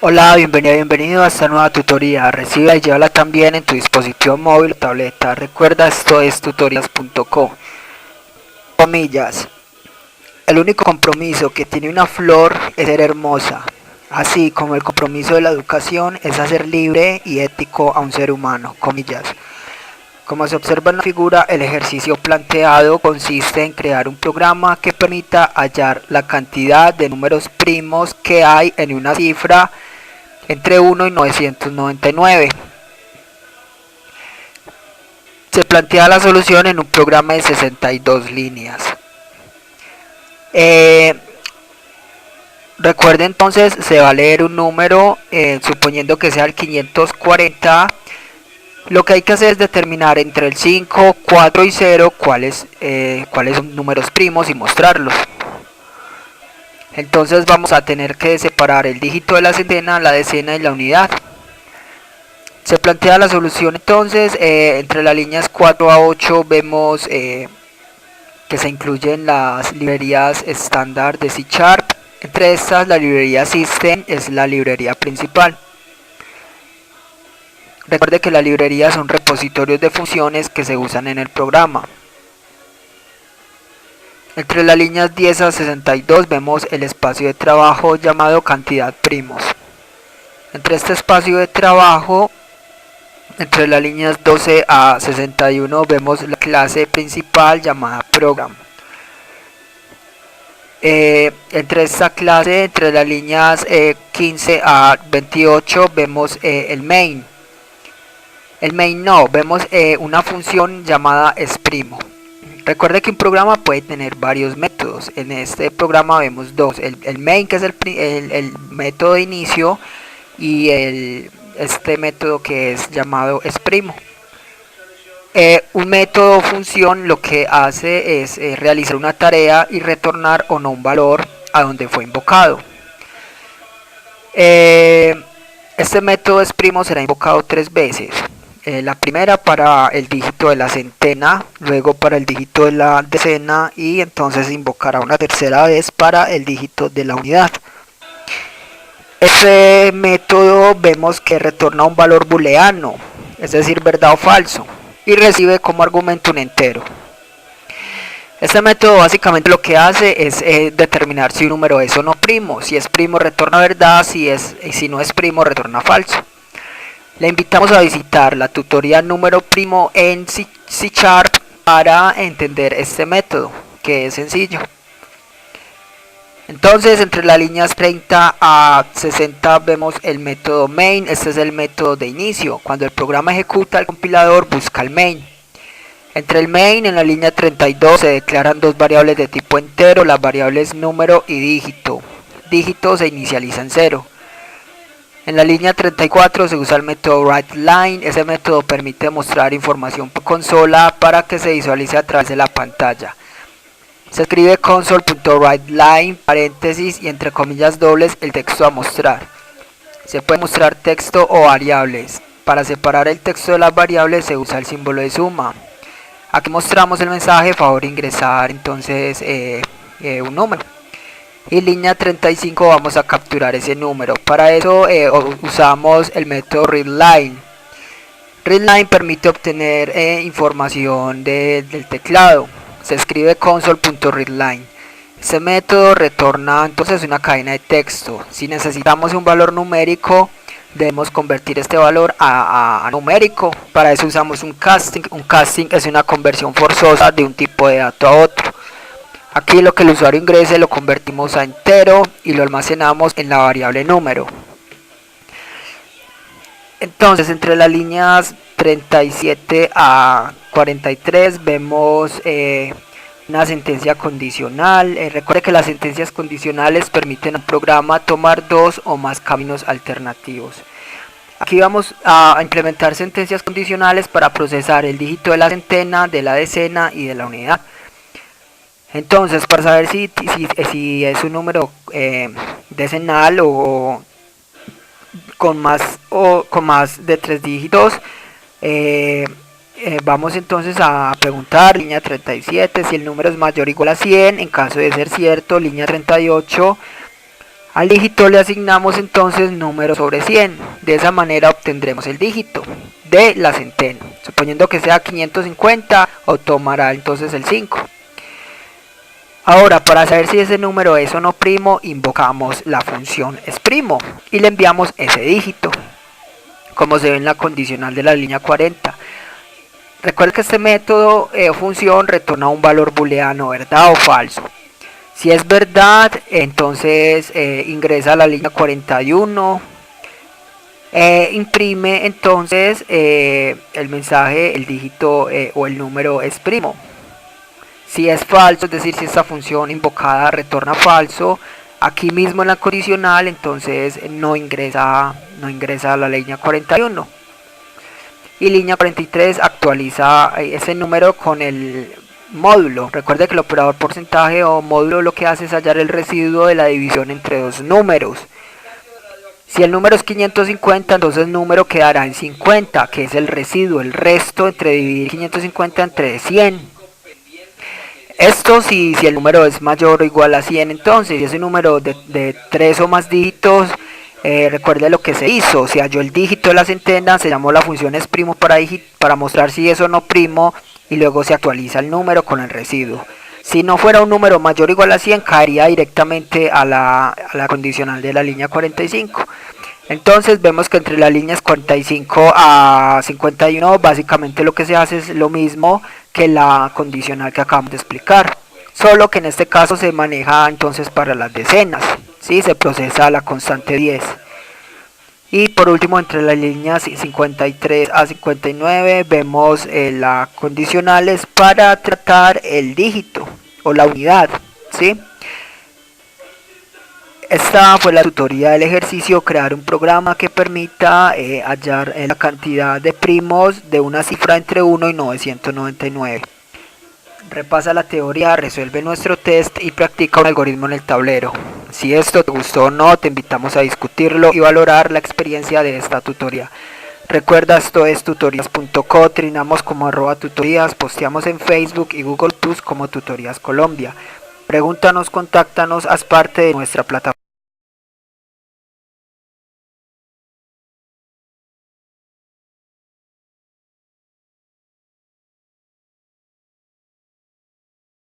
Hola, bienvenido a esta nueva tutoría. Recibe y llévala también en tu dispositivo móvil o tableta. Recuerda, esto es tutorías.co. Comillas. El único compromiso que tiene una flor es ser hermosa, así como el compromiso de la educación es hacer libre y ético a un ser humano. Comillas. Como se observa en la figura, el ejercicio planteado consiste en crear un programa que permita hallar la cantidad de números primos que hay en una cifra entre 1 y 999. Se plantea la solución en un programa de 62 líneas. Eh, Recuerde entonces, se va a leer un número, suponiendo que sea el 540. Lo que hay que hacer es determinar entre el 5, 4 y 0 cuáles son números primos y mostrarlos. Entonces vamos a tener que separar el dígito de la centena, la decena y la unidad. Se plantea la solución entonces, entre las líneas 4 a 8 vemos que se incluyen las librerías estándar de C#. Entre estas, la librería System es la librería principal. Recuerde que las librerías son repositorios de funciones que se usan en el programa. Entre las líneas 10 a 62 vemos el espacio de trabajo llamado cantidad primos. Entre este espacio de trabajo, entre las líneas 12 a 61 vemos la clase principal llamada program. Entre esta clase, entre las líneas 15 a 28 vemos el main. El main no, vemos una función llamada exprimo. Recuerde que un programa puede tener varios métodos. En este programa vemos dos, el main, que es el método de inicio, y este método que es llamado exprimo. Un método función lo que hace es realizar una tarea y retornar o no un valor a donde fue invocado. Este método exprimo será invocado 3 veces. La primera para el dígito de la centena, luego para el dígito de la decena y entonces invocará una tercera vez para el dígito de la unidad. Este método vemos que retorna un valor booleano, es decir, verdad o falso, y recibe como argumento un entero. Este método básicamente lo que hace es determinar si un número es o no primo. Si es primo retorna verdad, si no es primo retorna falso. Le invitamos a visitar la tutoría número primo en C# para entender este método, que es sencillo. Entonces, entre las líneas 30 a 60 vemos el método main. Este es el método de inicio. Cuando el programa ejecuta, el compilador busca el main. Entre el main, en la línea 32, se declaran dos variables de tipo entero, las variables número y dígito. Dígito se inicializa en 0. En la línea 34 se usa el método writeLine. Ese método permite mostrar información por consola para que se visualice a través de la pantalla. Se escribe console.writeLine, paréntesis y entre comillas dobles el texto a mostrar. Se puede mostrar texto o variables. Para separar el texto de las variables se usa el símbolo de suma. Aquí mostramos el mensaje, favor ingresar entonces un número. Y línea 35 vamos a capturar ese número. Para eso usamos el método readLine. readLine permite obtener información del teclado. Se escribe console.readLine. Este método retorna entonces una cadena de texto. Si necesitamos un valor numérico, debemos convertir este valor a numérico. Para eso usamos un casting. Un casting es una conversión forzosa de un tipo de dato a otro. Aquí lo que el usuario ingrese lo convertimos a entero y lo almacenamos en la variable número. Entonces, entre las líneas 37 a 43 vemos una sentencia condicional. Recuerde que las sentencias condicionales permiten al programa tomar dos o más caminos alternativos. Aquí vamos a implementar sentencias condicionales para procesar el dígito de la centena, de la decena y de la unidad. Entonces, para saber si es un número decenal o con más de 3 dígitos, vamos entonces a preguntar, línea 37, si el número es mayor o igual a 100. En caso de ser cierto, línea 38, Al dígito le asignamos entonces número sobre 100. De esa manera obtendremos el dígito de la centena. Suponiendo que sea 550, o tomará entonces el 5. Ahora, para saber si ese número es o no primo, invocamos la función esprimo y le enviamos ese dígito, como se ve en la condicional de la línea 40. Recuerda que este método o función retorna un valor booleano, verdad o falso. Si es verdad, entonces ingresa a la línea 41, imprime entonces el mensaje, el dígito o el número es primo. Si es falso, es decir, si esta función invocada retorna falso, aquí mismo en la condicional, entonces no ingresa a la línea 41. Y línea 43 actualiza ese número con el módulo. Recuerde que el operador porcentaje o módulo lo que hace es hallar el residuo de la división entre dos números. Si el número es 550, entonces el número quedará en 50, que es el residuo, el resto entre dividir 550 entre 100. Esto si el número es mayor o igual a 100, entonces si ese número de 3 o más dígitos, recuerde lo que se hizo, se halló el dígito de la centena, se llamó la función esprimo para mostrar si es o no primo, y luego se actualiza el número con el residuo. Si no fuera un número mayor o igual a 100, caería directamente a la condicional de la línea 45. Entonces vemos que entre las líneas 45 a 51 básicamente lo que se hace es lo mismo que la condicional que acabamos de explicar, solo que en este caso se maneja entonces para las decenas, ¿sí? Se procesa la constante 10. Y por último, entre las líneas 53 a 59 vemos las condicionales para tratar el dígito o la unidad, ¿sí? Esta fue la tutoría del ejercicio, crear un programa que permita hallar la cantidad de primos de una cifra entre 1 y 999. Repasa la teoría, resuelve nuestro test y practica un algoritmo en el tablero. Si esto te gustó o no, te invitamos a discutirlo y valorar la experiencia de esta tutoría. Recuerda, esto es tutorías.co, trinamos como @tutorías, posteamos en Facebook y Google Plus como Tutorías Colombia. Pregúntanos, contáctanos, haz parte de nuestra plataforma.